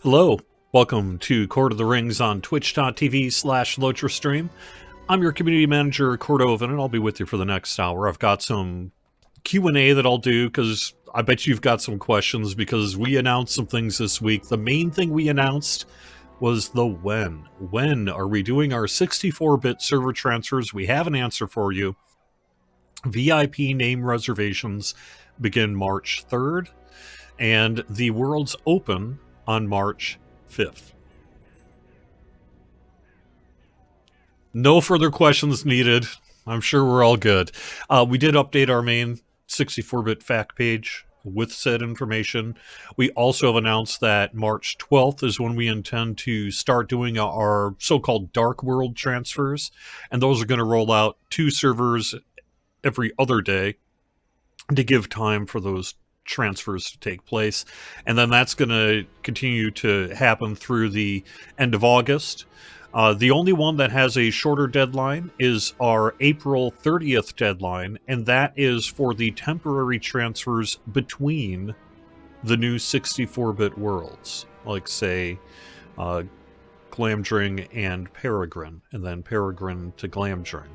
Hello, welcome to Court of the Rings on twitch.tv/LotraStream. I'm your community manager, Cordovan, and I'll be with you for the next hour. I've got some Q&A that I'll do, because I bet you've got some questions, because we announced some things this week. The main thing we announced was the when. When are we doing our 64-bit server transfers? We have an answer for you. VIP name reservations begin March 3rd, and the world's open on March 5th. No further questions needed. I'm sure we're all good. We did update our main 64-bit fact page with said information. We also have announced that March 12th is when we intend to start doing our so-called dark world transfers, and those are going to roll out 2 servers every other day to give time for those transfers to take place. And then that's going to continue to happen through the end of August. The only one that has a shorter deadline is our April 30th deadline, and that is for the temporary transfers between the new 64-bit worlds, like, say, Glamdring and Peregrine, and then Peregrine to Glamdring.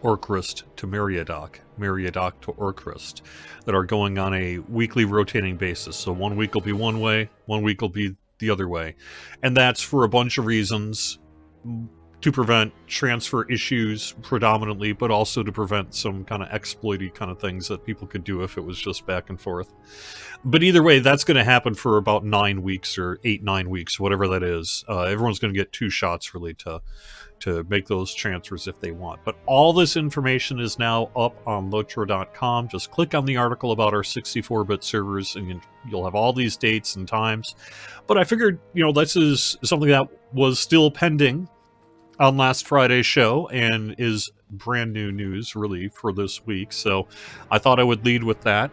Orcrist to Meriadoc, Meriadoc to Orcrist, that are going on a weekly rotating basis. So one week will be one way, one week will be the other way. And that's for a bunch of reasons, to prevent transfer issues predominantly, but also to prevent some kind of exploity kind of things that people could do if it was just back and forth. But either way, that's going to happen for about 9 weeks or 8-9 weeks, whatever that is. Everyone's going to get 2 shots really to make those transfers if they want. But all this information is now up on Lotra.com. Just click on the article about our 64-bit servers, and you'll have all these dates and times. But I figured, this is something that was still pending on last Friday's show and is brand new news, really, for this week. So I thought I would lead with that.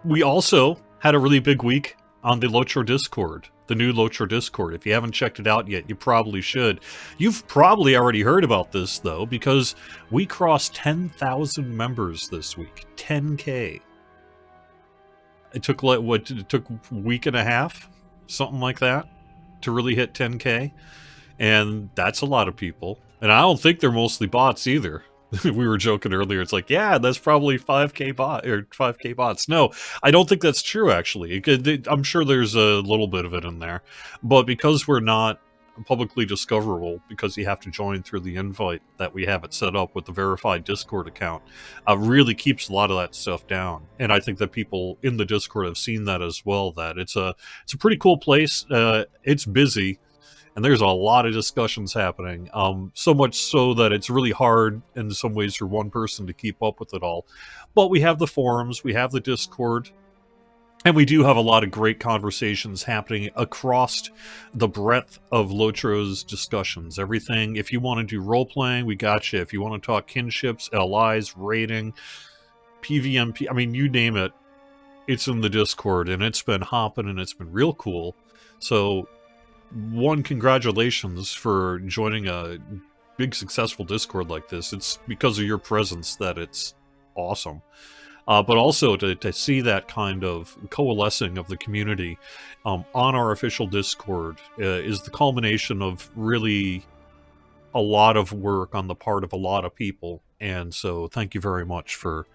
We also had a really big week on the Lotra Discord, the new Lotra Discord. If you haven't checked it out yet, you probably should. You've probably already heard about this, though, because we crossed 10,000 members this week. 10K. It took, it took a week and a half, something like that, to really hit 10K. And that's a lot of people. And I don't think they're mostly bots either. We were joking earlier. It's like, yeah, that's probably 5K bot or 5K bots. No, I don't think that's true, actually. I'm sure there's a little bit of it in there. But because we're not publicly discoverable, because you have to join through the invite that we have it set up with the verified Discord account, really keeps a lot of that stuff down. And I think that people in the Discord have seen that as well, that it's a pretty cool place. It's busy. And there's a lot of discussions happening, so much so that it's really hard in some ways for one person to keep up with it all. But we have the forums, we have the Discord, and we do have a lot of great conversations happening across the breadth of Lotra's discussions. Everything, if you want to do role-playing, we got you. If you want to talk kinships, LIs, raiding, PvMP, I mean, you name it, it's in the Discord, and it's been hopping, and it's been real cool. So congratulations for joining a big successful Discord like this. It's because of your presence that it's awesome. But also to see that kind of coalescing of the community on our official Discord is the culmination of really a lot of work on the part of a lot of people. And so thank you very much for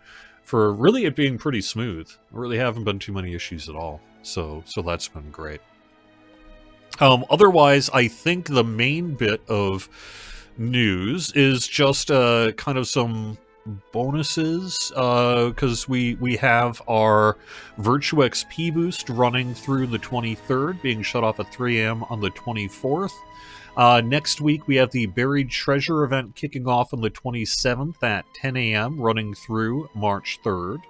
really it being pretty smooth. There really haven't been too many issues at all. So that's been great. Otherwise, I think the main bit of news is just kind of some bonuses, because we have our Virtue XP boost running through the 23rd, being shut off at 3 a.m. on the 24th. Next week, we have the Buried Treasure event kicking off on the 27th at 10 a.m., running through March 3rd.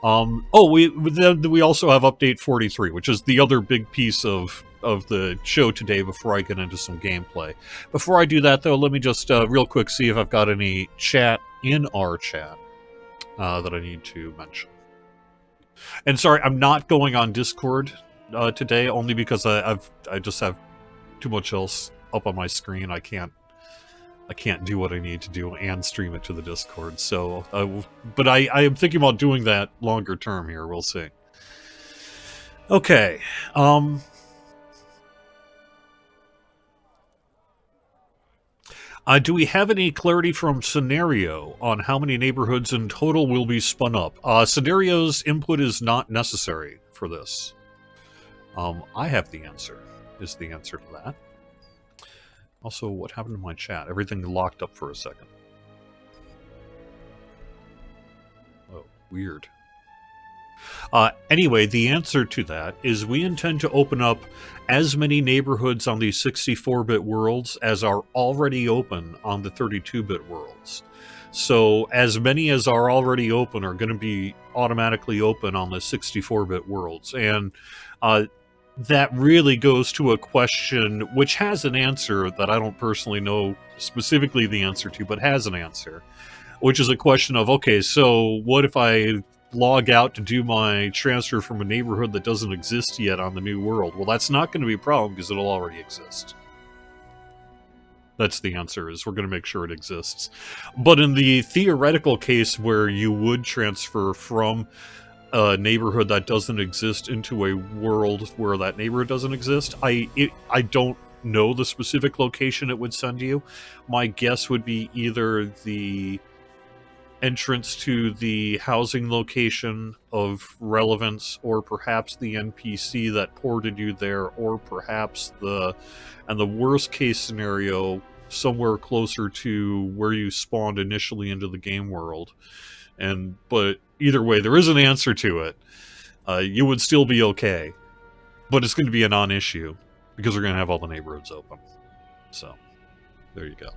We also have Update 43, which is the other big piece of the show today before I get into some gameplay. Before I do that, though, let me just real quick see if I've got any chat in our chat that I need to mention. And sorry, I'm not going on Discord today, only because I just have too much else up on my screen. I can't do what I need to do and stream it to the Discord. So, but I am thinking about doing that longer term here. We'll see. Okay. Do we have any clarity from Scenario on how many neighborhoods in total will be spun up? Scenario's input is not necessary for this. I have the answer, is the answer to that. Also, what happened to my chat? Everything locked up for a second. Oh, weird. Anyway, the answer to that is we intend to open up as many neighborhoods on these 64-bit worlds as are already open on the 32-bit worlds. So as many as are already open are going to be automatically open on the 64-bit worlds. And that really goes to a question which has an answer that I don't personally know specifically the answer to, but has an answer, which is a question of, okay, so what if I log out to do my transfer from a neighborhood that doesn't exist yet on the new world? Well, that's not going to be a problem because it'll already exist. That's the answer, is we're going to make sure it exists. But in the theoretical case where you would transfer from a neighborhood that doesn't exist into a world where that neighborhood doesn't exist, I don't know the specific location it would send you. My guess would be either the entrance to the housing location of relevance, or perhaps the NPC that ported you there, or perhaps the worst case scenario, somewhere closer to where you spawned initially into the game world. But either way, there is an answer to it. You would still be okay, but it's going to be a non-issue because we're going to have all the neighborhoods open. So there you go.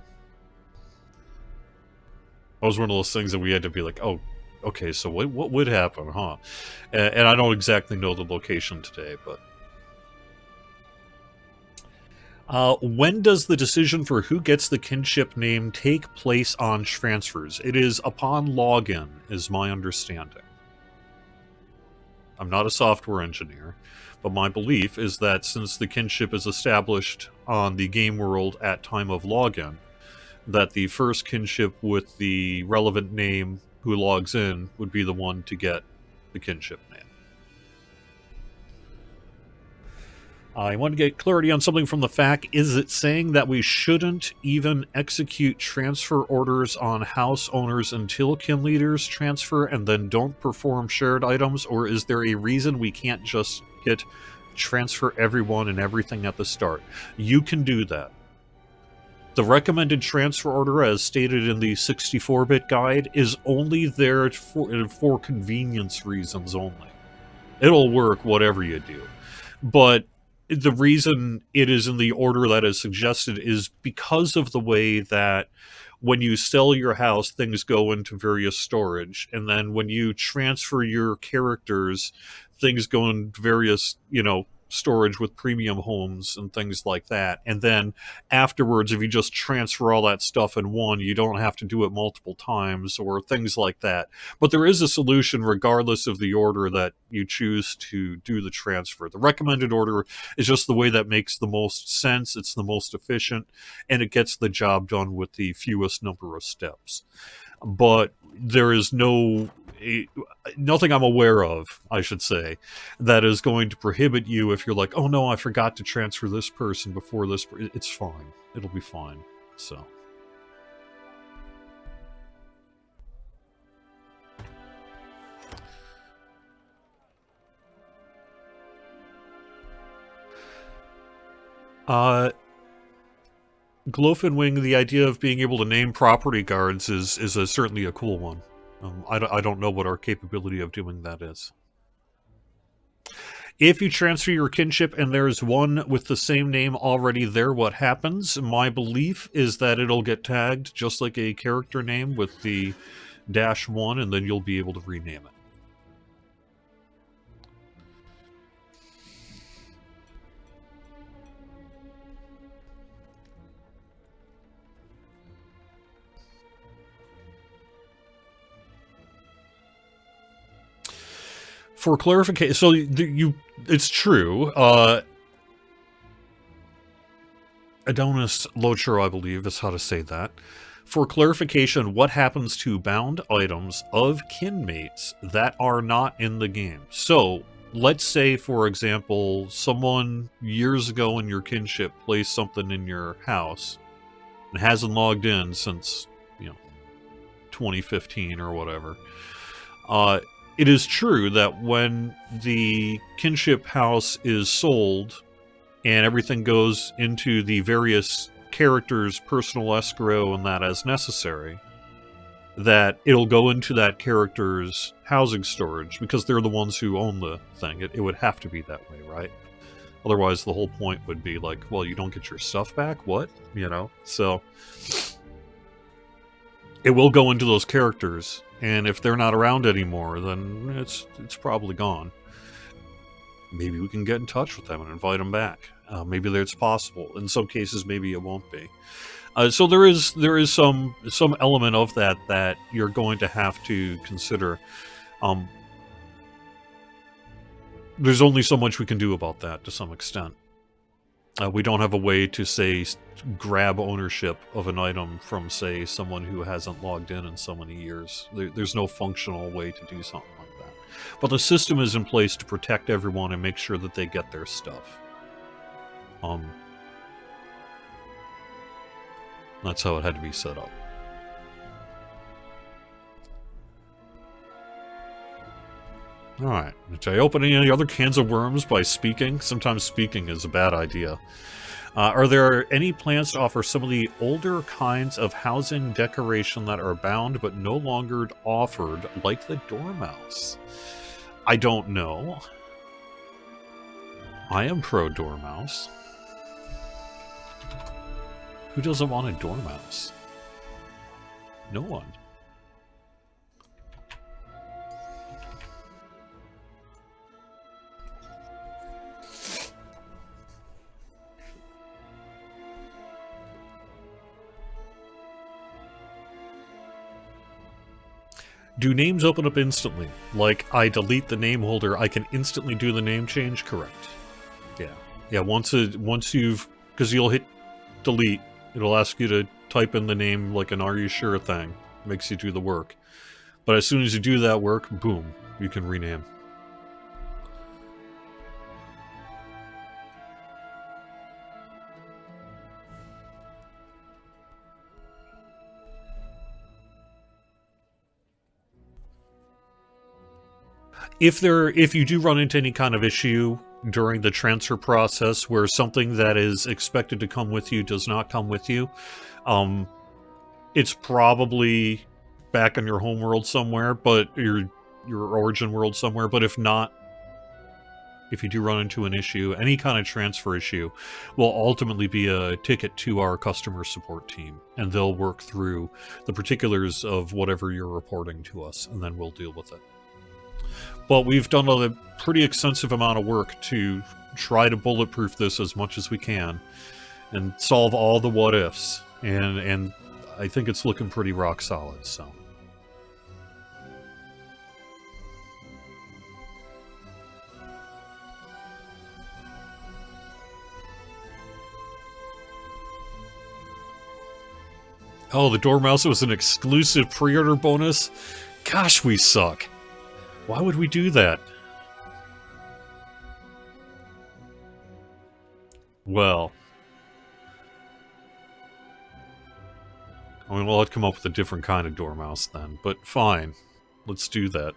That was one of those things that we had to be like, oh, okay, so what would happen, huh? And I don't exactly know the location today, but... when does the decision for who gets the kinship name take place on transfers? It is upon login, is my understanding. I'm not a software engineer, but my belief is that since the kinship is established on the game world at time of login, that the first kinship with the relevant name who logs in would be the one to get the kinship name. I want to get clarity on something from the FAQ. Is it saying that we shouldn't even execute transfer orders on house owners until kin leaders transfer and then don't perform shared items? Or is there a reason we can't just hit transfer everyone and everything at the start? You can do that. The recommended transfer order, as stated in the 64-bit guide, is only there for convenience reasons only. It'll work whatever you do. But the reason it is in the order that is suggested is because of the way that when you sell your house, things go into various storage. And then when you transfer your characters, things go in various, storage with premium homes and things like that. And then afterwards, if you just transfer all that stuff in one, you don't have to do it multiple times or things like that. But there is a solution regardless of the order that you choose to do the transfer. The recommended order is just the way that makes the most sense. It's the most efficient, and it gets the job done with the fewest number of steps. But there is nothing I'm aware of, I should say, that is going to prohibit you if you're like, oh no, I forgot to transfer this person before this. It's fine. It'll be fine. So. Glowfinwing, the idea of being able to name property guards is certainly a cool one. I don't know what our capability of doing that is. If you transfer your kinship and there's one with the same name already there, what happens? My belief is that it'll get tagged just like a character name with the -1, and then you'll be able to rename it. For clarification, so it's true. Adonis Locher, I believe, is how to say that. For clarification, what happens to bound items of kinmates that are not in the game? So, let's say, for example, someone years ago in your kinship placed something in your house and hasn't logged in since, 2015 or whatever. It is true that when the kinship house is sold and everything goes into the various characters' personal escrow and that as necessary, that it'll go into that character's housing storage because they're the ones who own the thing. It would have to be that way, right? Otherwise, the whole point would be like, well, you don't get your stuff back? What? So it will go into those characters, and if they're not around anymore, then it's probably gone. Maybe we can get in touch with them and invite them back. Maybe it's possible. In some cases, maybe it won't be. So there is some element of that you're going to have to consider. There's only so much we can do about that to some extent. We don't have a way to, say, grab ownership of an item from, say, someone who hasn't logged in so many years. There's no functional way to do something like that. But the system is in place to protect everyone and make sure that they get their stuff. That's how it had to be set up. Alright, did I open any other cans of worms by speaking? Sometimes speaking is a bad idea. Are there any plans to offer some of the older kinds of housing decoration that are bound but no longer offered, like the dormouse? I don't know. I am pro dormouse. Who doesn't want a dormouse? No one. Do names open up instantly? Like, I delete the name holder, I can instantly do the name change? Correct. Yeah. Yeah, once you've... Because you'll hit delete, it'll ask you to type in the name like an "Are you sure" thing. Makes you do the work. But as soon as you do that work, boom, you can rename. If you do run into any kind of issue during the transfer process where something that is expected to come with you does not come with you, it's probably back in your home world somewhere, but your origin world somewhere. But if not, if you do run into an issue, any kind of transfer issue will ultimately be a ticket to our customer support team, and they'll work through the particulars of whatever you're reporting to us, and then we'll deal with it. But we've done a pretty extensive amount of work to try to bulletproof this as much as we can and solve all the what-ifs, and I think it's looking pretty rock solid, so... Oh, the Dormouse was an exclusive pre-order bonus? Gosh, we suck. Why would we do that? Well... I mean, we'll have to come up with a different kind of Dormouse then, but fine. Let's do that.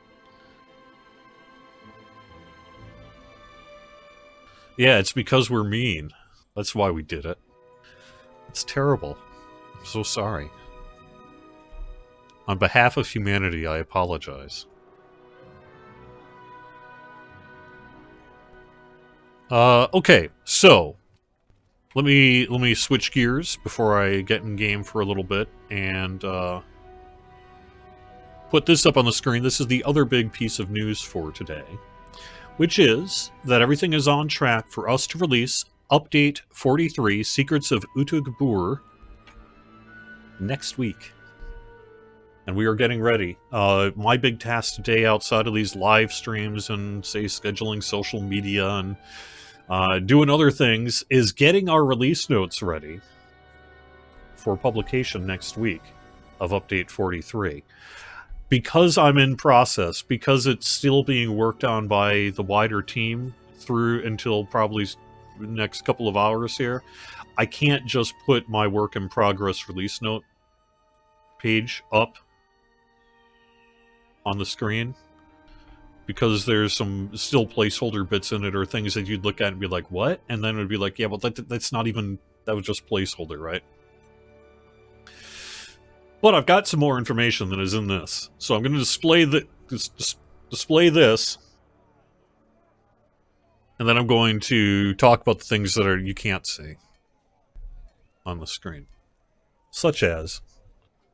Yeah, it's because we're mean. That's why we did it. It's terrible. I'm so sorry. On behalf of humanity, I apologize. Okay, so let me switch gears before I get in game for a little bit and put this up on the screen. This is the other big piece of news for today, which is that everything is on track for us to release Update 43, Secrets of Utug-Bur, next week. And we are getting ready. My big task today, outside of these live streams and, say, scheduling social media and doing other things, is getting our release notes ready for publication next week of Update 43. because I'm in process, because it's still being worked on by the wider team through until probably the next couple of hours here, I can't just put my work in progress release note page up on the screen, because there's some still placeholder bits in it or things that you'd look at and be like, what? And then it would be like, yeah, well, that's not even, that was just placeholder, right? But I've got some more information than is in this. So I'm going to display this, and then I'm going to talk about the things that you can't see on the screen, such as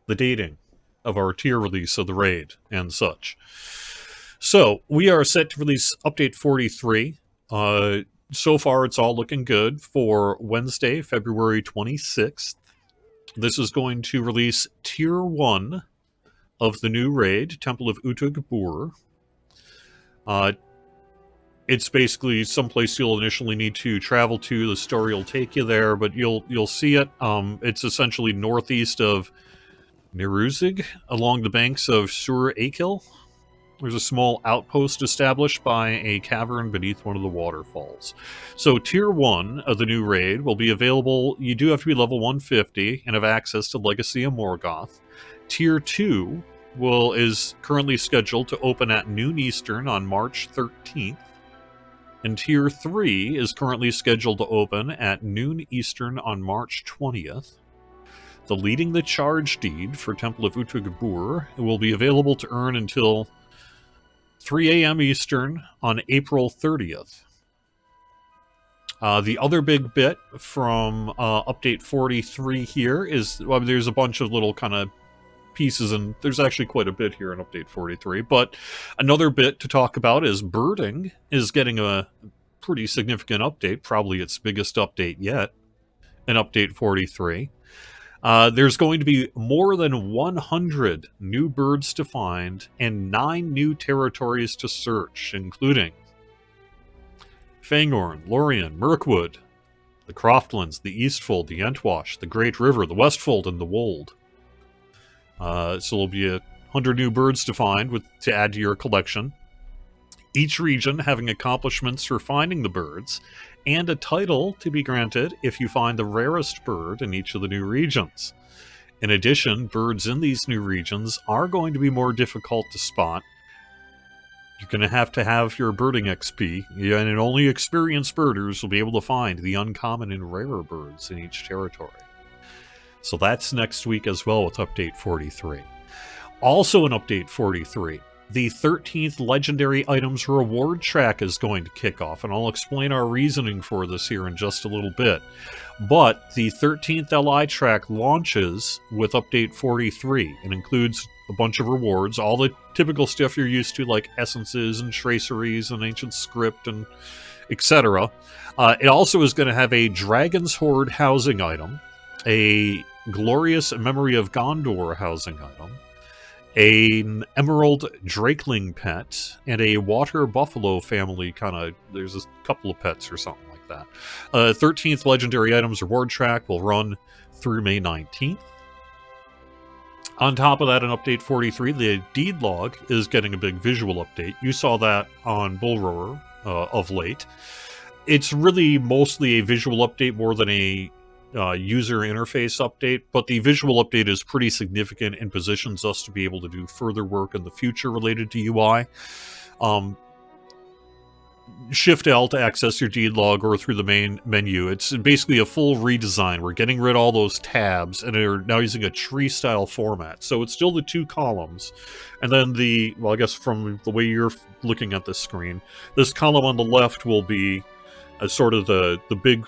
the dating of our tier release of the raid and such. So we are set to release update 43. So far, it's all looking good for Wednesday, February 26th. This is going to release tier 1 of the new raid, Temple of U43. It's basically someplace you'll initially need to travel to. The story will take you there, but you'll see it. It's essentially northeast of Neruzig, along the banks of Sur Akil. There's a small outpost established by a cavern beneath one of the waterfalls. So Tier 1 of the new raid will be available. You do have to be level 150 and have access to Legacy of Morgoth. Tier 2 is currently scheduled to open at noon Eastern on March 13th. And Tier 3 is currently scheduled to open at noon Eastern on March 20th. The Leading the Charge deed for Temple of Uttagabur will be available to earn until 3 a.m. Eastern on April 30th. The other big bit from Update 43 here is, well, there's a bunch of little kind of pieces, and there's actually quite a bit here in Update 43, but another bit to talk about is birding is getting a pretty significant update, probably its biggest update yet in Update 43. There's going to be more than 100 new birds to find and 9 new territories to search, including Fangorn, Lorien, Mirkwood, the Croftlands, the Eastfold, the Entwash, the Great River, the Westfold, and the Wold. So there'll be 100 new birds to find to add to your collection. Each region having accomplishments for finding the birds, and a title to be granted if you find the rarest bird in each of the new regions. In addition, birds in these new regions are going to be more difficult to spot. You're going to have your birding XP, and only experienced birders will be able to find the uncommon and rarer birds in each territory. So that's next week as well with Update 43. Also in Update 43, the 13th Legendary Items Reward track is going to kick off, and I'll explain our reasoning for this here in just a little bit. But the 13th LI track launches with Update 43 and includes a bunch of rewards, all the typical stuff you're used to, like essences and traceries and ancient script and etc. It also is going to have a Dragon's Hoard housing item, a Glorious Memory of Gondor housing item, an Emerald Drakeling pet, and a Water Buffalo family there's a couple of pets or something like that. 13th Legendary Items Reward Track will run through May 19th. On top of that, in Update 43, the Deed Log is getting a big visual update. You saw that on Bull Roar of late. It's really mostly a visual update more than a user interface update, but the visual update is pretty significant and positions us to be able to do further work in the future related to UI. Shift L to access your deed log or through the main menu. It's basically a full redesign. We're getting rid of all those tabs, and they're now using a tree-style format. So it's still the 2 columns, and then I guess from the way you're looking at this screen, this column on the left will be sort of the big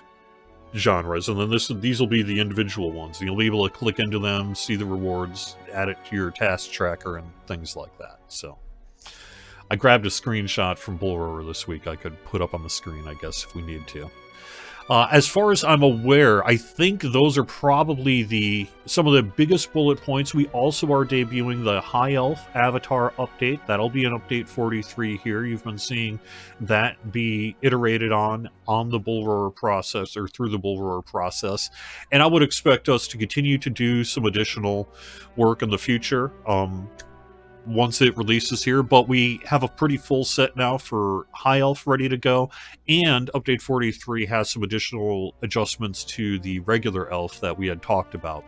genres, and then these will be the individual ones. You'll be able to click into them, see the rewards, add it to your task tracker, and things like that. So I grabbed a screenshot from Bull Roar this week I could put up on the screen, I guess, if we need to. As far as I'm aware, I think those are probably some of the biggest bullet points. We also are debuting the High Elf Avatar update. That'll be an Update 43 here. You've been seeing that be iterated on the Bull Roar process, or through the Bull Roar process. And I would expect us to continue to do some additional work in the future. once it releases here, but we have a pretty full set now for High Elf ready to go, and Update 43 has some additional adjustments to the regular Elf that we had talked about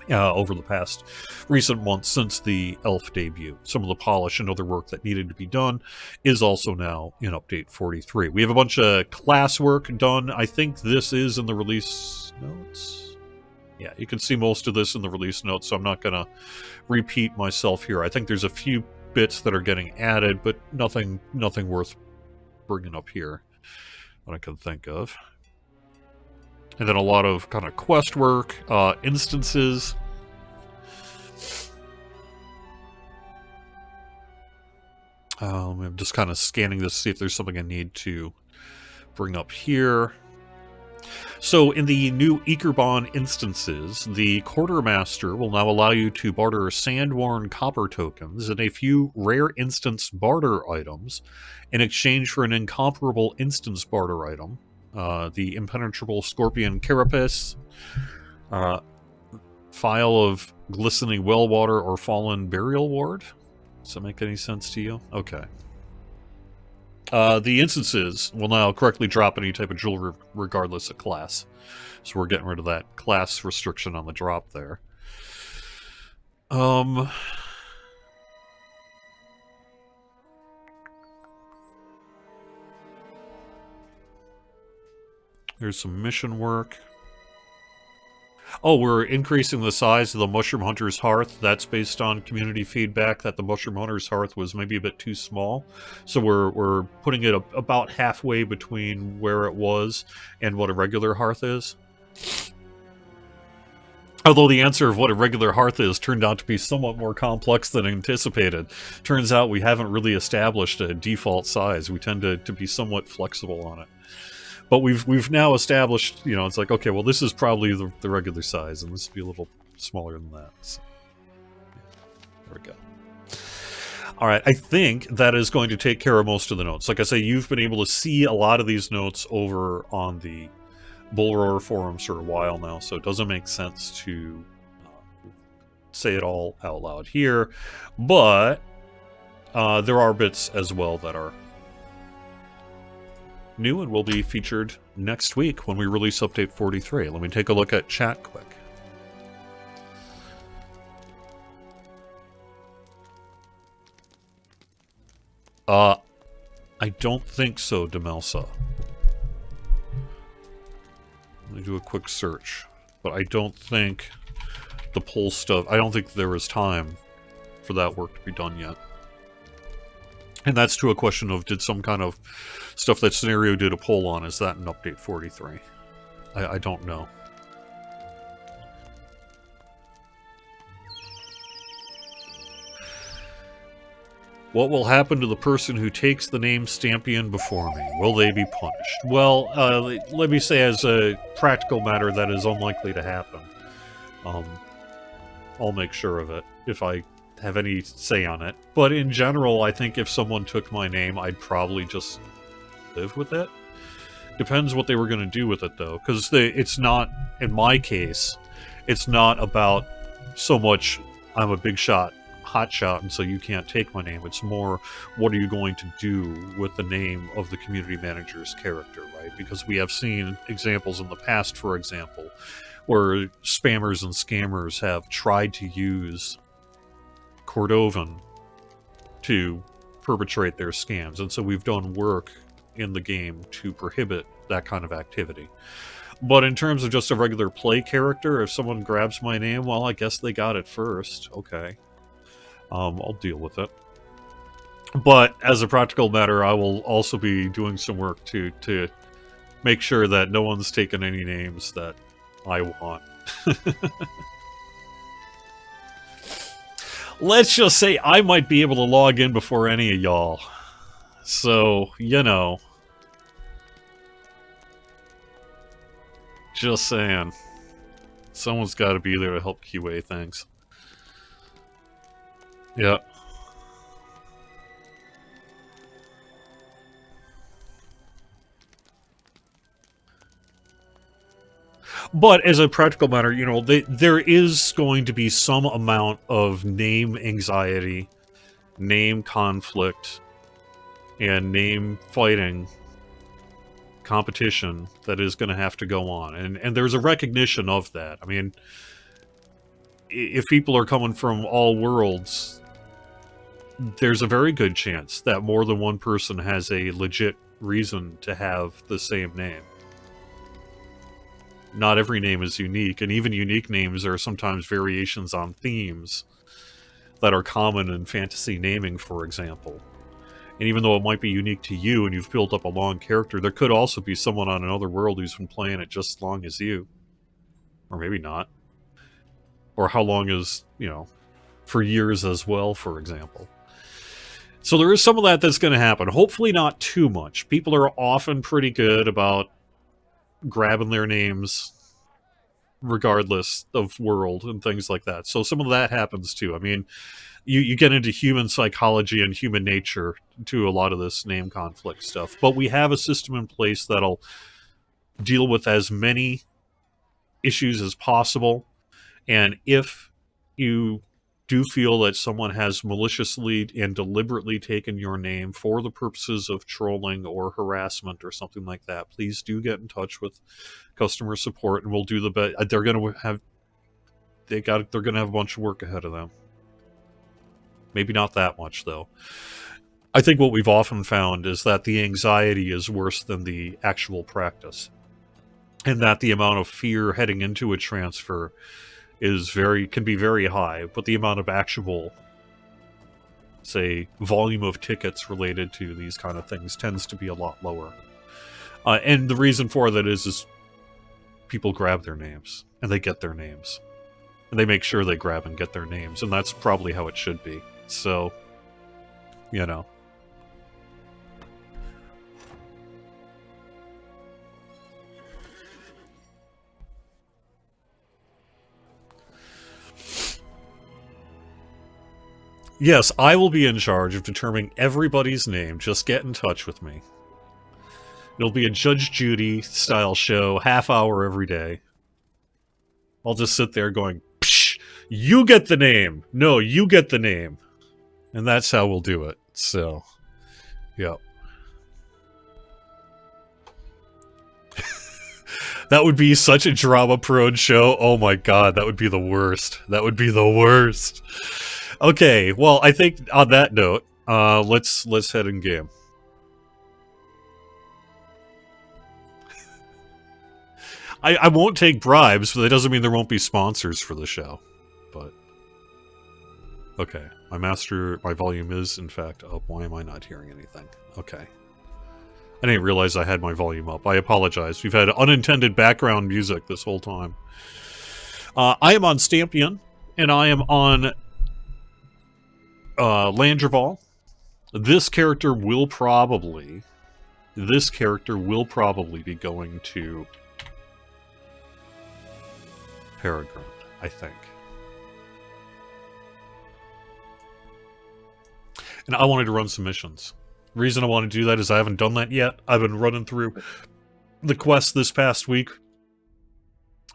over the past recent months since the Elf debut. Some of the polish and other work that needed to be done is also now in Update 43. We have a bunch of class work done. I think this is in the release notes. Yeah, you can see most of this in the release notes, so I'm not going to repeat myself here. I think there's a few bits that are getting added, but nothing worth bringing up here that I can think of. And then a lot of kind of quest work, instances. I'm just kind of scanning this to see if there's something I need to bring up here. So in the new Ikerbon instances, the Quartermaster will now allow you to barter Sandworn copper tokens and a few rare instance barter items in exchange for an incomparable instance barter item. The Impenetrable Scorpion Carapace, Phial of Glistening Well Water, or Fallen Burial Ward. Does that make any sense to you? Okay. The instances will now correctly drop any type of jewelry regardless of class. So we're getting rid of that class restriction on the drop there. There's some mission work. Oh, we're increasing the size of the Mushroom Hunter's Hearth. That's based on community feedback that the Mushroom Hunter's Hearth was maybe a bit too small. So we're putting it about halfway between where it was and what a regular hearth is. Although the answer of what a regular hearth is turned out to be somewhat more complex than anticipated. Turns out we haven't really established a default size. We tend to be somewhat flexible on it. But we've now established, you know, it's like, okay, well, this is probably the regular size, and this will be a little smaller than that. So, there we go. All right, I think that is going to take care of most of the notes. Like I say, you've been able to see a lot of these notes over on the Bullroar forums for a while now, so it doesn't make sense to say it all out loud here. But there are bits as well that are new and will be featured next week when we release Update 43. Let me take a look at chat quick. I don't think so, Demelsa. Let me do a quick search. But I don't think the poll stuff... I don't think there was time for that work to be done yet. And that's to a question of, did some kind of stuff that Scenario did a poll on, is that in Update 43? I don't know. What will happen to the person who takes the name Stampion before me? Will they be punished? Well, let me say as a practical matter, that is unlikely to happen. I'll make sure of it if I have any say on it. But in general, I think if someone took my name, I'd probably just live with it. Depends what they were going to do with it, though. Because it's not, in my case, it's not about so much I'm a big shot, hot shot, and so you can't take my name. It's more, what are you going to do with the name of the community manager's character, right? Because we have seen examples in the past, for example, where spammers and scammers have tried to use Cordovan to perpetrate their scams, and so we've done work in the game to prohibit that kind of activity. But in terms of just a regular play character, if someone grabs my name, well, I guess they got it first. Okay. I'll deal with it. But as a practical matter, I will also be doing some work to make sure that no one's taken any names that I want. Let's just say I might be able to log in before any of y'all. So, you know. Just saying. Someone's got to be there to help QA things. Yeah. But as a practical matter, you know, there is going to be some amount of name anxiety name conflict and name fighting competition that is going to have to go on. And there's a recognition of that. I mean, if people are coming from all worlds, there's a very good chance that more than one person has a legit reason to have the same name. Not every name is unique, and even unique names are sometimes variations on themes that are common in fantasy naming, for example. And even though it might be unique to you and you've built up a long character, there could also be someone on another world who's been playing it just as long as you. Or maybe not. Or how long is, you know, for years as well, for example. So there is some of that that's going to happen. Hopefully not too much. People are often pretty good about grabbing their names regardless of world and things like that. So some of that happens too. I mean, you get into human psychology and human nature to a lot of this name conflict stuff. But we have a system in place that'll deal with as many issues as possible. And if you do feel that someone has maliciously and deliberately taken your name for the purposes of trolling or harassment or something like that, please do get in touch with customer support, and we'll do the best. They're going to have a bunch of work ahead of them. Maybe not that much, though. I think what we've often found is that the anxiety is worse than the actual practice, and that the amount of fear heading into a transfer can be very high, but the amount of actual, say, volume of tickets related to these kind of things tends to be a lot lower. And the reason for that is people grab their names, and they get their names. And they make sure they grab and get their names, and that's probably how it should be. So, you know. Yes, I will be in charge of determining everybody's name. Just get in touch with me. It'll be a Judge Judy style show, half hour every day. I'll just sit there going, psh, you get the name. No, you get the name. And that's how we'll do it. So, yeah. That would be such a drama-prone show. Oh my god, that would be the worst. That would be the worst. Okay, well, I think on that note, let's head in game. I won't take bribes, but that doesn't mean there won't be sponsors for the show. But okay, my volume is in fact up. Why am I not hearing anything? Okay. I didn't realize I had my volume up. I apologize. We've had unintended background music this whole time. I am on Stampion, and I am on Landreval. This character will probably be going to Peregrine, I think. And I wanted to run some missions. The reason I want to do that is I haven't done that yet. I've been running through the quest this past week.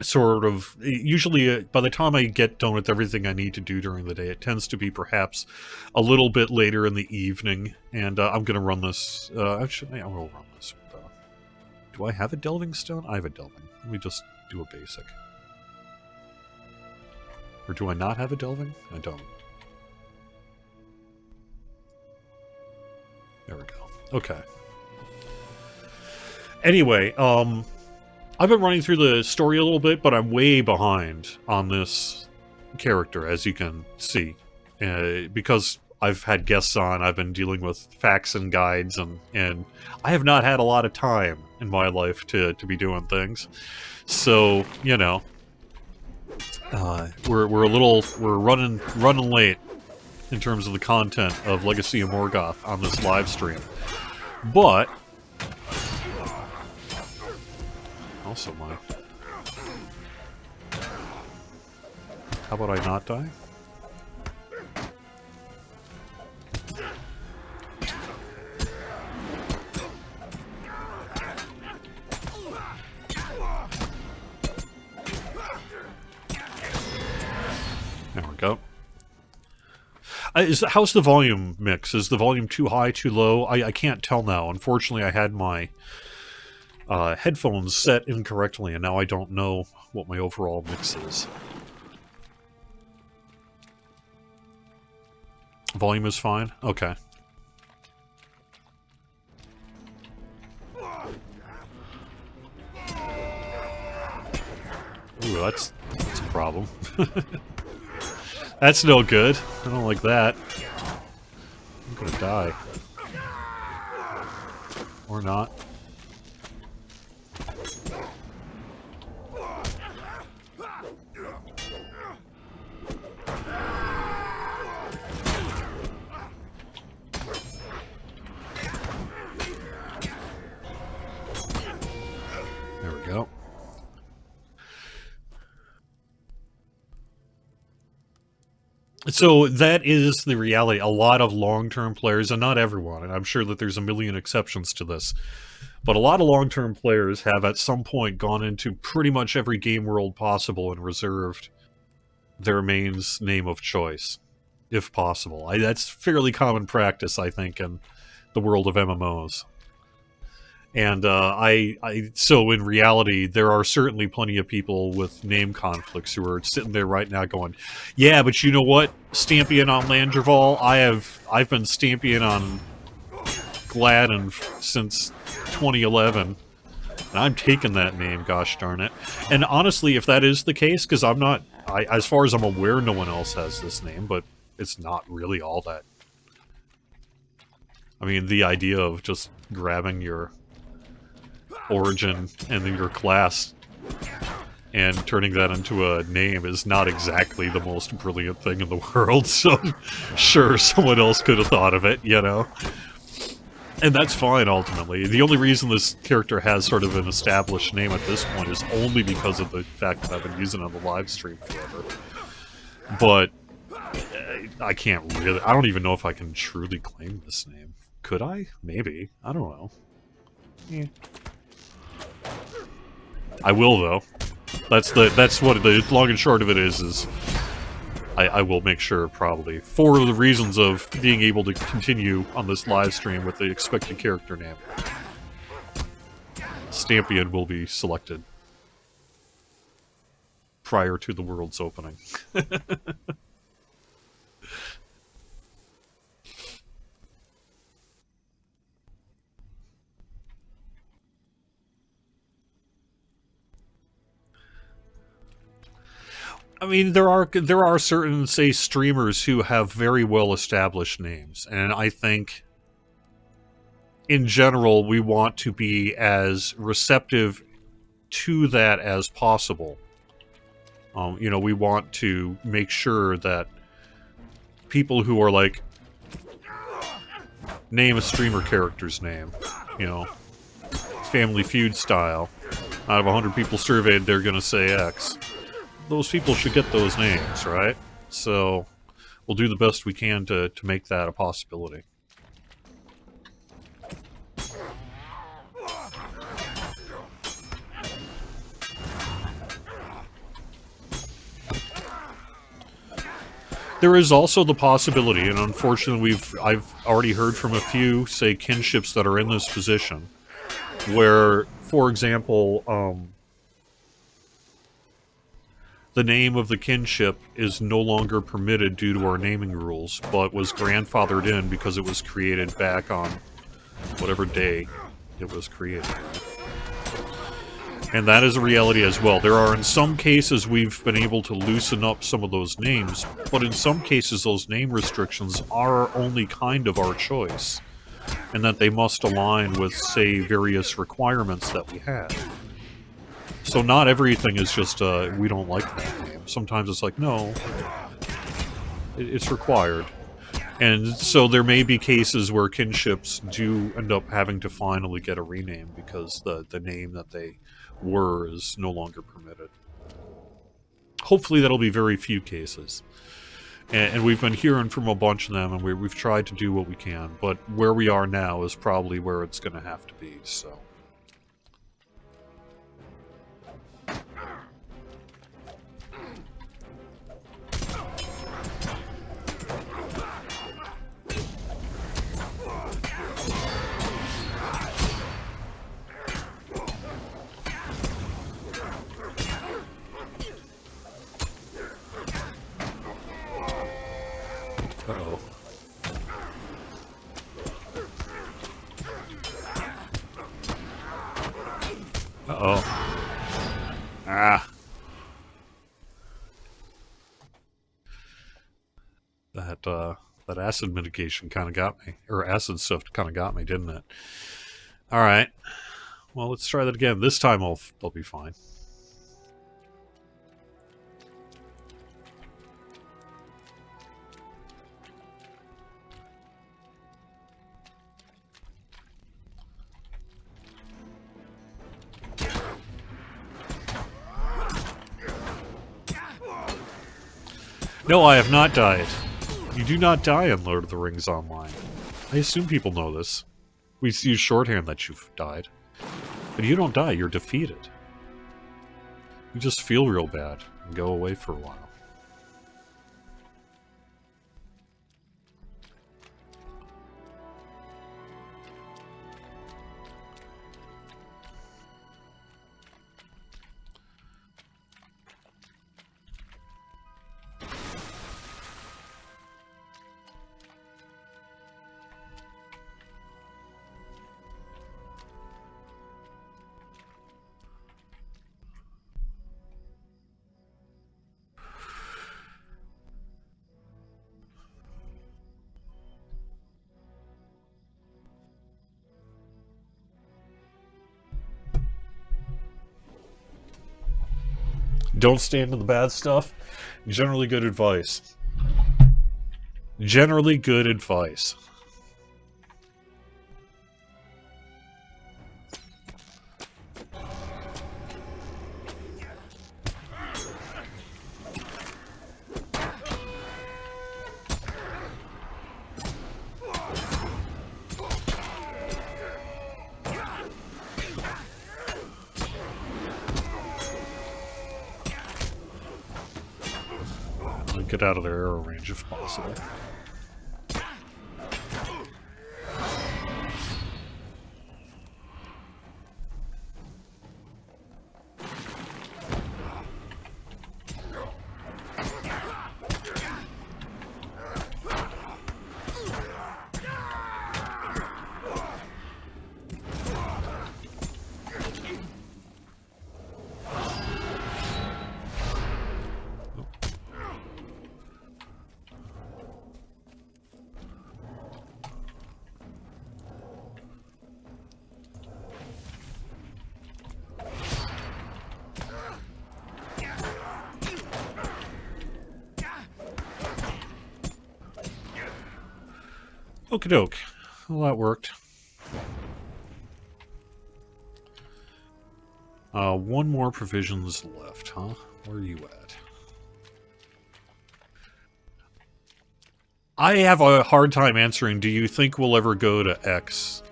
Sort of, usually by the time I get done with everything I need to do during the day, it tends to be perhaps a little bit later in the evening, and I'm going to run this, actually, I will run this. Do I have a delving stone? I have a delving. Let me just do a basic. Or do I not have a delving? I don't. There we go. Okay. Anyway, I've been running through the story a little bit, but I'm way behind on this character, as you can see. Because I've had guests on, I've been dealing with facts and guides, and I have not had a lot of time in my life to be doing things. So, you know, we're running late in terms of the content of Legacy of Morgoth on this live stream. But also my... How about I not die? There we go. How's the volume mix? Is the volume too high, too low? I can't tell now. Unfortunately, I had my headphones set incorrectly, and now I don't know what my overall mix is. Volume is fine? Okay. Ooh, that's a problem. That's no good. I don't like that. I'm gonna die. Or not. There we go. So that is the reality. A lot of long-term players, and not everyone, and I'm sure that there's a million exceptions to this, but a lot of long-term players have at some point gone into pretty much every game world possible and reserved their main's name of choice, if possible. That's fairly common practice, I think, in the world of MMOs. And so in reality, there are certainly plenty of people with name conflicts who are sitting there right now going, yeah, but you know what? Stampion on Landreval, I've been Stampion on Gladden since 2011. And I'm taking that name, gosh darn it. And honestly, if that is the case, because as far as I'm aware, no one else has this name, but it's not really all that. I mean, the idea of just grabbing your origin and then your class and turning that into a name is not exactly the most brilliant thing in the world, so sure, someone else could have thought of it, you know? And that's fine, ultimately. The only reason this character has sort of an established name at this point is only because of the fact that I've been using it on the live stream forever. But I can't really... I don't even know if I can truly claim this name. Could I? Maybe. I don't know. Yeah. I will, though. That's what the long and short of it is I will make sure, probably, for the reasons of being able to continue on this live stream with the expected character name. Stampion will be selected prior to the world's opening. I mean, there are certain, say, streamers who have very well-established names, and I think, in general, we want to be as receptive to that as possible. You know, we want to make sure that people who are like, name a streamer character's name, you know, Family Feud style. Out of 100 people surveyed, they're going to say X. Those people should get those names, right? So we'll do the best we can to make that a possibility. There is also the possibility, and unfortunately I've already heard from a few, say, kinships that are in this position, where, for example, the name of the kinship is no longer permitted due to our naming rules, but was grandfathered in because it was created back on whatever day it was created. And that is a reality as well. There are, in some cases, we've been able to loosen up some of those names, but in some cases those name restrictions are only kind of our choice, and that they must align with, say, various requirements that we have. So not everything is just, we don't like that name. Sometimes it's like, no, it's required. And so there may be cases where kinships do end up having to finally get a rename because the name that they were is no longer permitted. Hopefully that'll be very few cases. And we've been hearing from a bunch of them, and we've tried to do what we can. But where we are now is probably where it's going to have to be, so... Uh-oh. Uh-oh. Ah. That acid mitigation kind of got me. Or acid stuff kind of got me, didn't it? Alright. Well, let's try that again. This time I'll be fine. No, I have not died. You do not die in Lord of the Rings Online. I assume people know this. We use shorthand that you've died. But you don't die, you're defeated. You just feel real bad and go away for a while. Don't stand in the bad stuff. Generally good advice. Generally good advice. Get out of their arrow range if possible. Okie doke. Well, that worked. One more provisions left, huh? Where are you at? I have a hard time answering, do you think we'll ever go to X?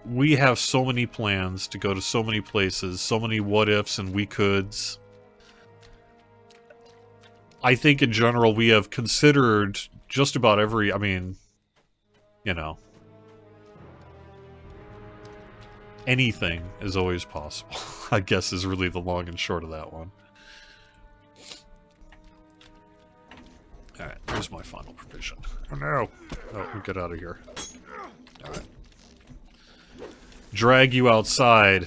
We have so many plans to go to so many places, so many what-ifs and we-coulds. I think in general we have considered just about every, I mean, you know, anything is always possible, I guess is really the long and short of that one. Alright, here's my final provision. Oh no! Oh, we get out of here. Alright. Drag you outside.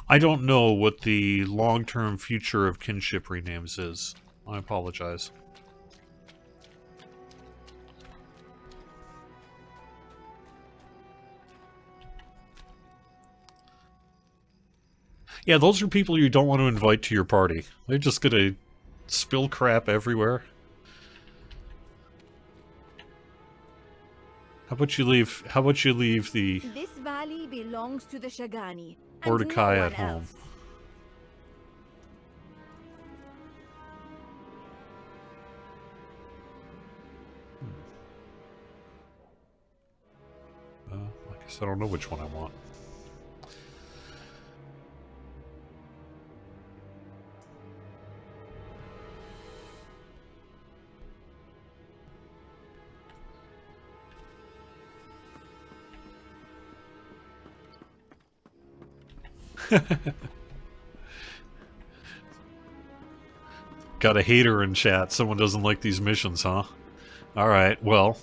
I don't know what the long-term future of kinship renames is. I apologize. Yeah, those are people you don't want to invite to your party. They're just gonna spill crap everywhere. How about you leave the This valley belongs to the Shagani, and no Mordecai one at home? else. I guess I don't know which one I want. Got a hater in chat. Someone doesn't like these missions, huh? Alright, well.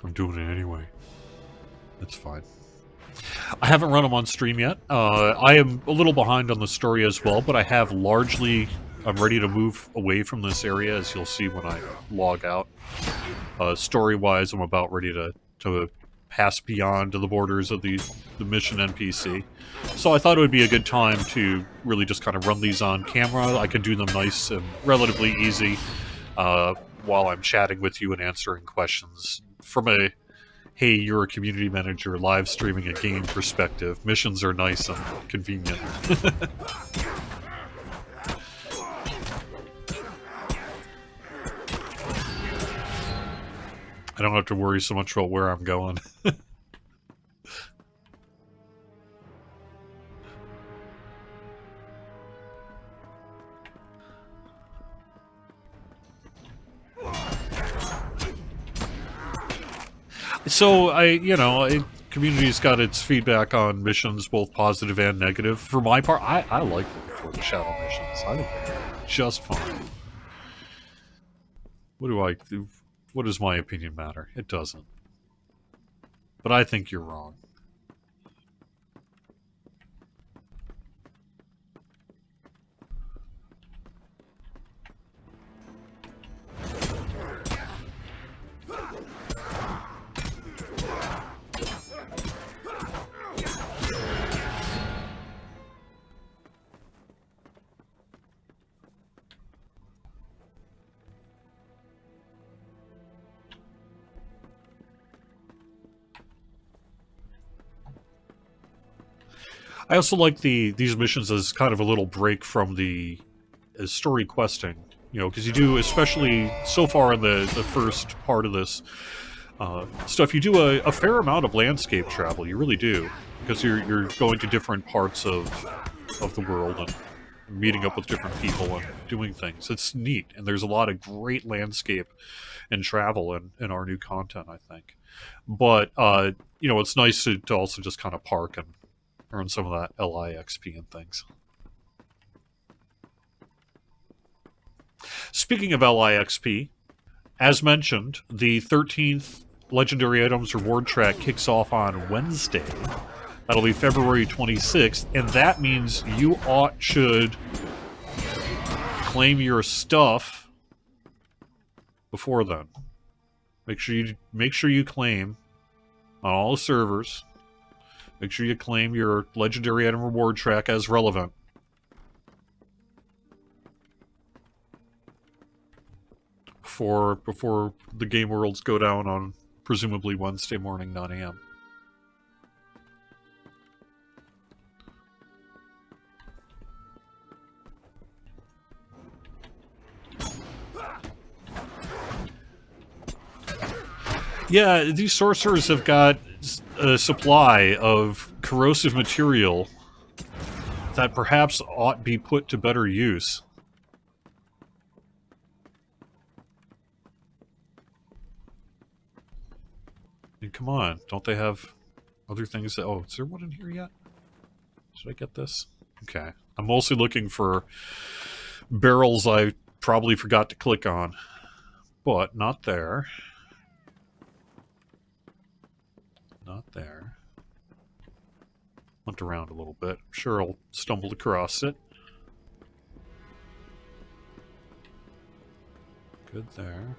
I'm doing it anyway. That's fine. I haven't run them on stream yet. I am a little behind on the story as well, but I have largely... I'm ready to move away from this area, as you'll see when I log out. Story-wise, I'm about ready to pass beyond the borders of the mission NPC. So I thought it would be a good time to really just kind of run these on camera. I can do them nice and relatively easy while I'm chatting with you and answering questions. From a, hey, you're a community manager live streaming a game perspective, missions are nice and convenient. I don't have to worry so much about where I'm going. So, community's got its feedback on missions, both positive and negative. For my part, I like the Shadow missions. I think they're just fine. What does my opinion matter? It doesn't. But I think you're wrong. I also like these missions as kind of a little break from the story questing, because you do, especially so far in the first part of this stuff, you do a fair amount of landscape travel. You really do, because you're going to different parts of the world and meeting up with different people and doing things. It's neat, and there's a lot of great landscape and travel in our new content, I think. But it's nice to also just kind of park and earn some of that LIXP and things. Speaking of LIXP, as mentioned, the 13th Legendary Items Reward Track kicks off on Wednesday. That'll be February 26th, and that means you should claim your stuff before then. Make sure you claim on all the servers. Make sure you claim your Legendary Item Reward Track as relevant. Before the game worlds go down on presumably Wednesday morning, 9 a.m. Yeah, these sorcerers have got a supply of corrosive material that perhaps ought be put to better use. I mean, come on, don't they have other things that... Oh, is there one in here yet? Should I get this? Okay. I'm mostly looking for barrels I probably forgot to click on. But, not there. Not there. hunt around a little bit. I'm sure I'll stumble across it. Good there.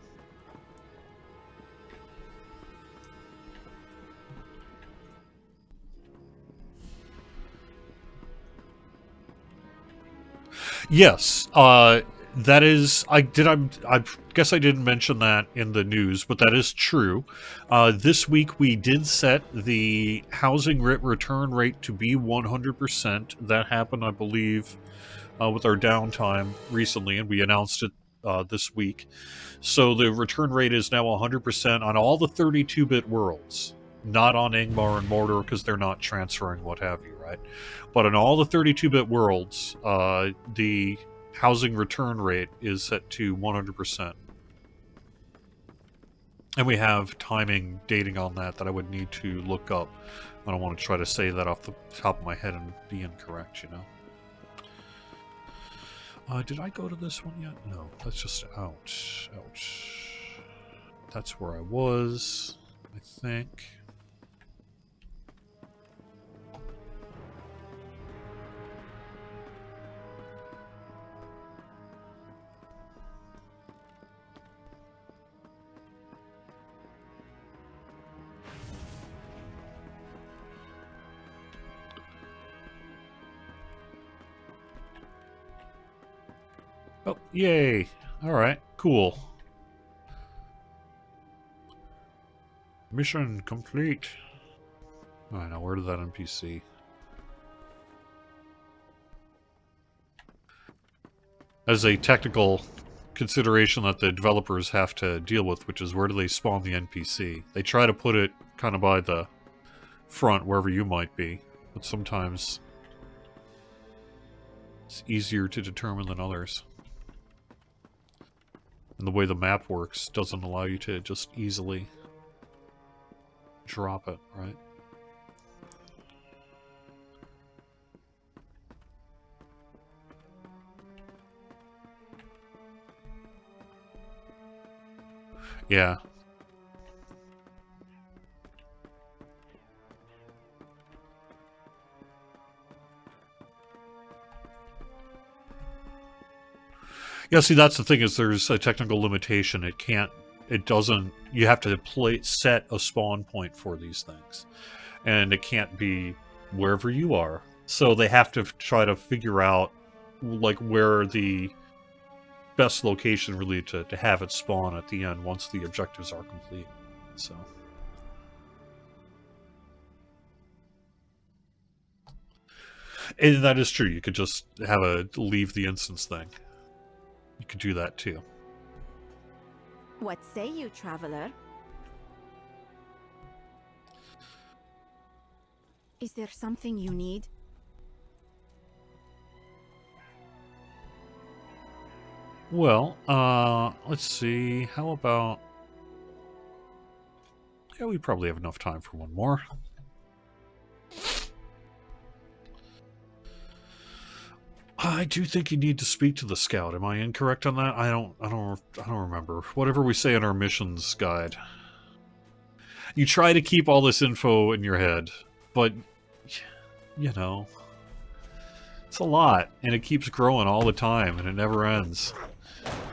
Yes, that is. I guess I didn't mention that in the news, but that is true. This week we did set the housing return rate to be 100%. That happened, I believe, with our downtime recently, and we announced it this week. So the return rate is now 100% on all the 32-bit worlds. Not on Ingmar and Mordor, because they're not transferring what have you, right? But in all the 32-bit worlds, the housing return rate is set to 100%. And we have timing dating on that I would need to look up. I don't want to try to say that off the top of my head and be incorrect, you know? Did I go to this one yet? No, that's just ouch. Ouch. That's where I was, I think. Oh, yay. Alright, cool. Mission complete. Alright, now where did that NPC? As a technical consideration that the developers have to deal with, which is where do they spawn the NPC? They try to put it kind of by the front, wherever you might be, but sometimes it's easier to determine than others. And the way the map works doesn't allow you to just easily drop it, right? Yeah. Yeah, see, that's the thing, is there's a technical limitation. It doesn't, you have to set a spawn point for these things. And it can't be wherever you are. So they have to try to figure out, like, where the best location really to have it spawn at the end once the objectives are complete. So. And that is true. You could just have leave the instance thing. You could do that too. What say you, traveler? Is there something you need? Well, let's see. How about... Yeah, we probably have enough time for one more. I do think you need to speak to the scout. Am I incorrect on that? I don't remember. Whatever we say in our missions guide. You try to keep all this info in your head, but you know, it's a lot, and it keeps growing all the time, and it never ends.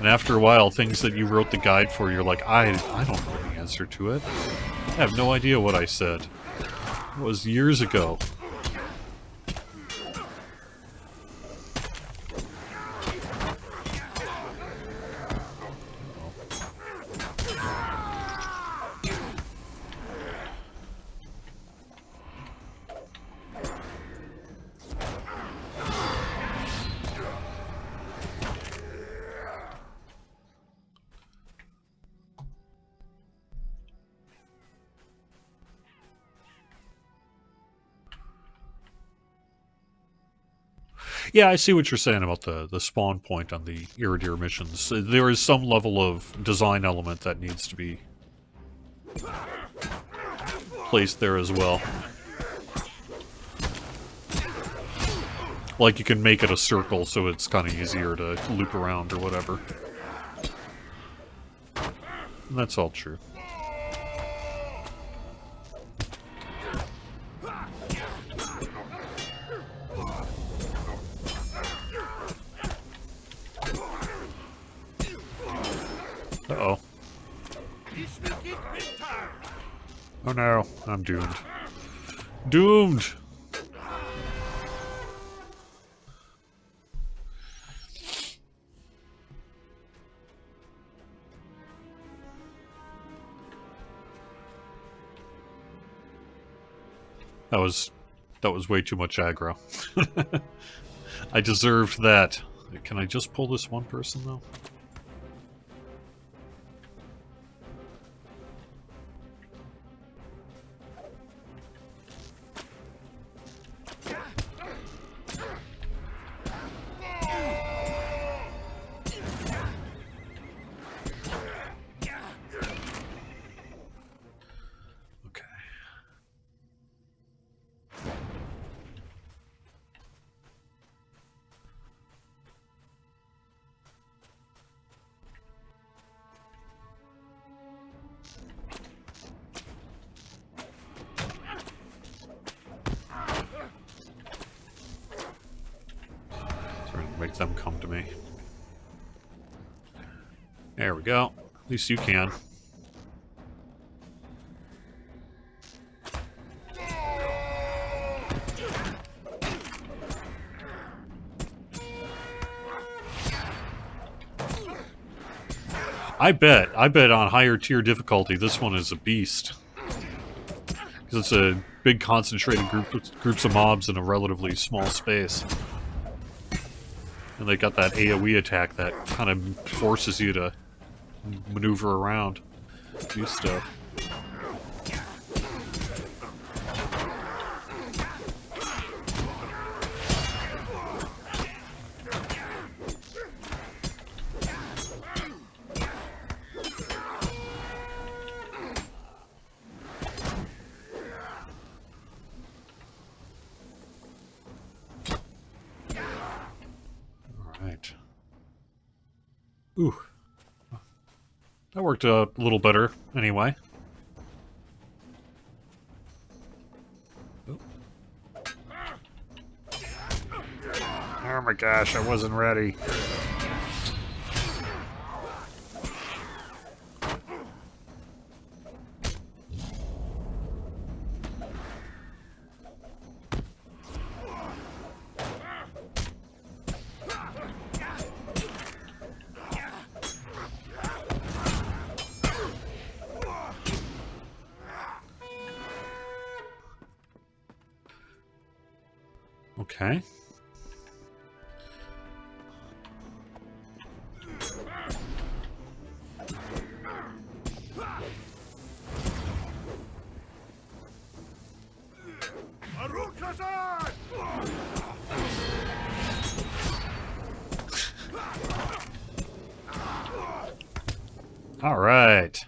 And after a while, things that you wrote the guide for, you're like, I don't know the answer to it. I have no idea what I said. It was years ago. Yeah, I see what you're saying about the spawn point on the Iridir missions. There is some level of design element that needs to be placed there as well. Like, you can make it a circle so it's kind of easier to loop around or whatever. And that's all true. Uh-oh. Oh no, I'm doomed. Doomed! That was way too much aggro. I deserved that. Can I just pull this one person, though? Make them come to me. There we go. At least you can. I bet on higher tier difficulty this one is a beast. Because it's a big concentrated groups of mobs in a relatively small space. And they got that AoE attack that kind of forces you to maneuver around, do stuff. Ooh. That worked a little better, anyway. Oh. Oh my gosh, I wasn't ready. Okay. All right.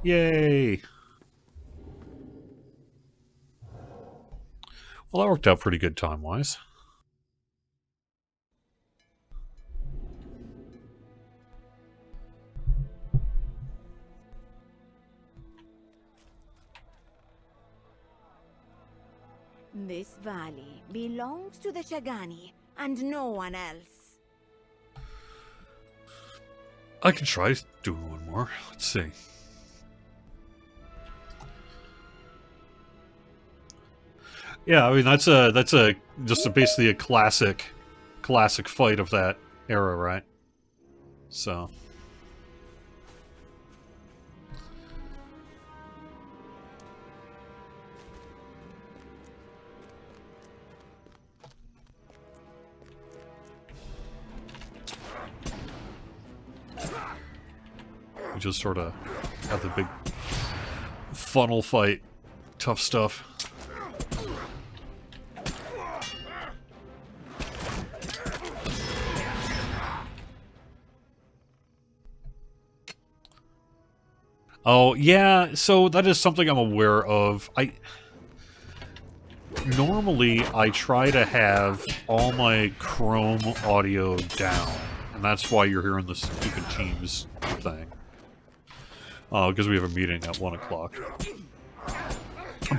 Yay. Well, that worked out pretty good time-wise. This valley belongs to the Shagani and no one else. I can try doing one more. Let's see. Yeah, I mean that's basically a classic fight of that era, right? So we just sort of have the big funnel fight, tough stuff. Oh, yeah, so that is something I'm aware of. Normally, I try to have all my Chrome audio down, and that's why you're hearing the stupid Teams thing. Because we have a meeting at 1 o'clock.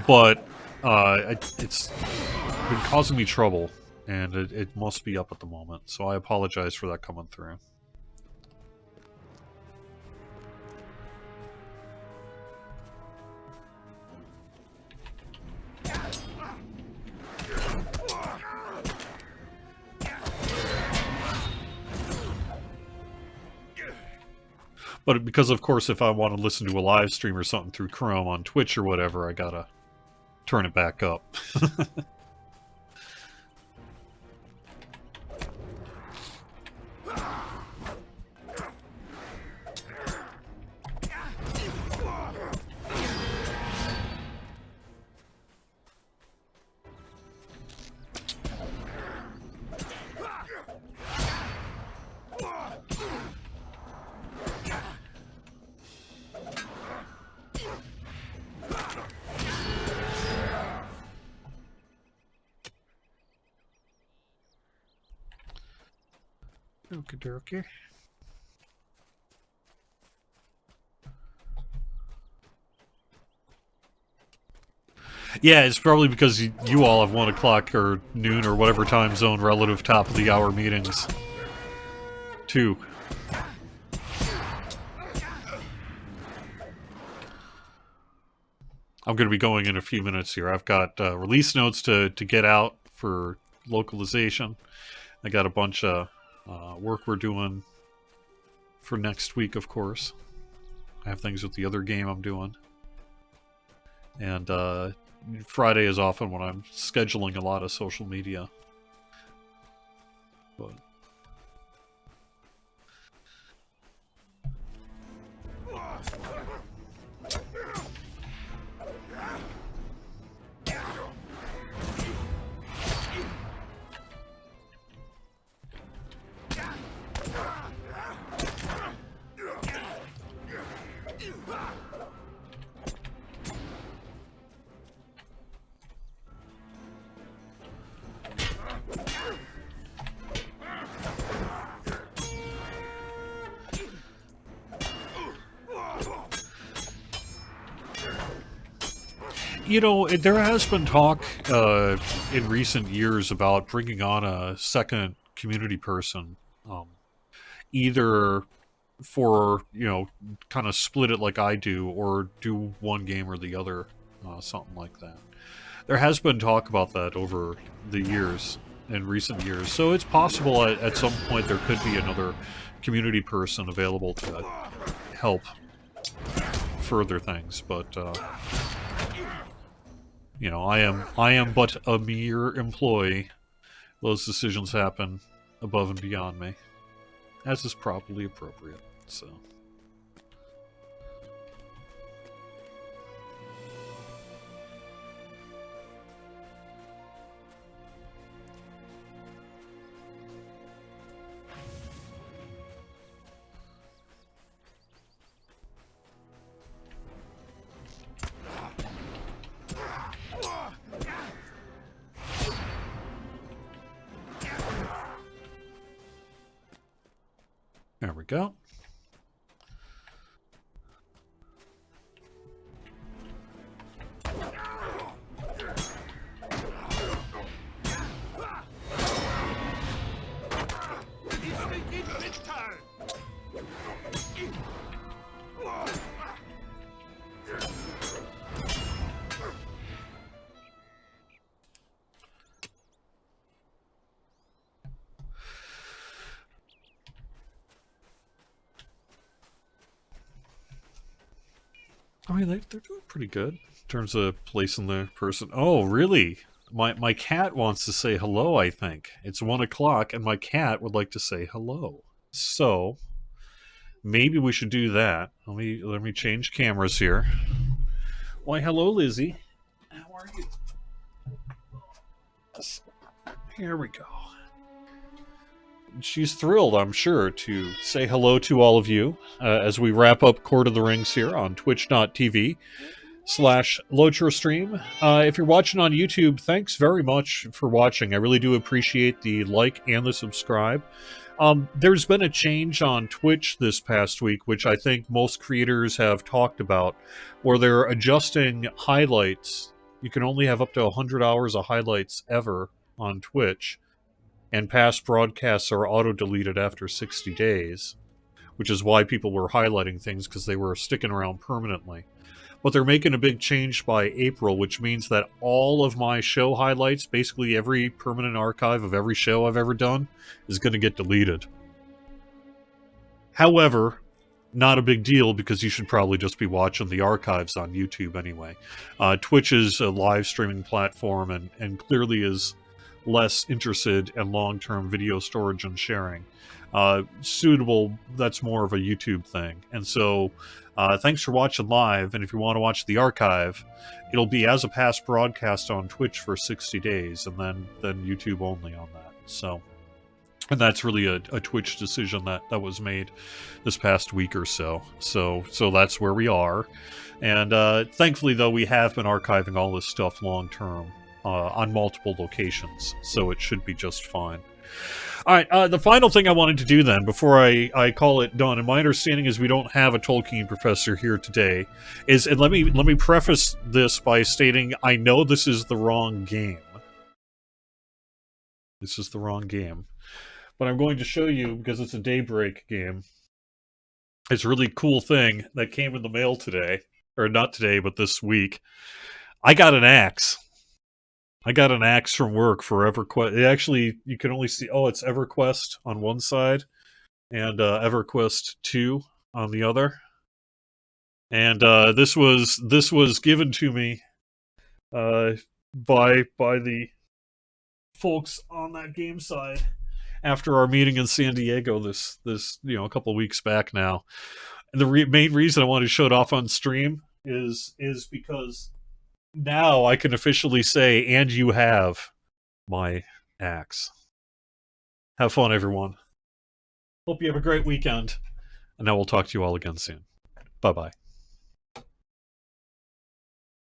But, it's been causing me trouble, and it must be up at the moment, so I apologize for that coming through. But because, of course, if I want to listen to a live stream or something through Chrome on Twitch or whatever, I gotta turn it back up. Okie dokie. Yeah, it's probably because you all have 1 o'clock or noon or whatever time zone relative top of the hour meetings. 2. I'm going to be going in a few minutes here. I've got release notes to get out for localization. I got a bunch of work we're doing for next week, of course. I have things with the other game I'm doing. And Friday is often when I'm scheduling a lot of social media. But you know, there has been talk in recent years about bringing on a second community person, either for, you know, kind of split it like I do, or do one game or the other, something like that. There has been talk about that over the years, in recent years, so it's possible at some point there could be another community person available to help further things, but you know, I am but a mere employee. Those decisions happen above and beyond me, as is probably appropriate. So. There we go. I mean, they're doing pretty good in terms of placing the person. Oh, really? My cat wants to say hello, I think. It's 1 o'clock, and my cat would like to say hello. So, maybe we should do that. Let me change cameras here. Why, hello, Lizzie. How are you? Here we go. She's thrilled, I'm sure, to say hello to all of you as we wrap up Court of the Rings here on twitch.tv/LocherStream. If you're watching on YouTube, thanks very much for watching. I really do appreciate the like and the subscribe. There's been a change on Twitch this past week, which I think most creators have talked about, where they're adjusting highlights. You can only have up to 100 hours of highlights ever on Twitch. And past broadcasts are auto-deleted after 60 days, which is why people were highlighting things, because they were sticking around permanently. But they're making a big change by April, which means that all of my show highlights, basically every permanent archive of every show I've ever done, is going to get deleted. However, not a big deal because you should probably just be watching the archives on YouTube anyway. Twitch is a live streaming platform and clearly is less interested in long-term video storage and sharing. Suitable, that's more of a YouTube thing. And so, thanks for watching live, and if you want to watch the archive, it'll be as a past broadcast on Twitch for 60 days, and then YouTube only on that. So, and that's really a Twitch decision that was made this past week or so. So that's where we are. And thankfully, though, we have been archiving all this stuff long term on multiple locations, so it should be just fine. All right, the final thing I wanted to do then, before I call it done, and my understanding is we don't have a Tolkien professor here today, is, and let me preface this by stating I know this is the wrong game. This is the wrong game. But I'm going to show you, because it's a Daybreak game, it's a really cool thing that came in the mail today. Or not today, but this week. I got an axe. I got an axe from work for EverQuest. It actually, you can only see, it's EverQuest on one side, and EverQuest 2 on the other. And this was given to me by the folks on that game side after our meeting in San Diego this a couple of weeks back now. And the main reason I wanted to show it off on stream is because now I can officially say, and you have my axe. Have fun, everyone. Hope you have a great weekend. And now we'll talk to you all again soon. Bye-bye.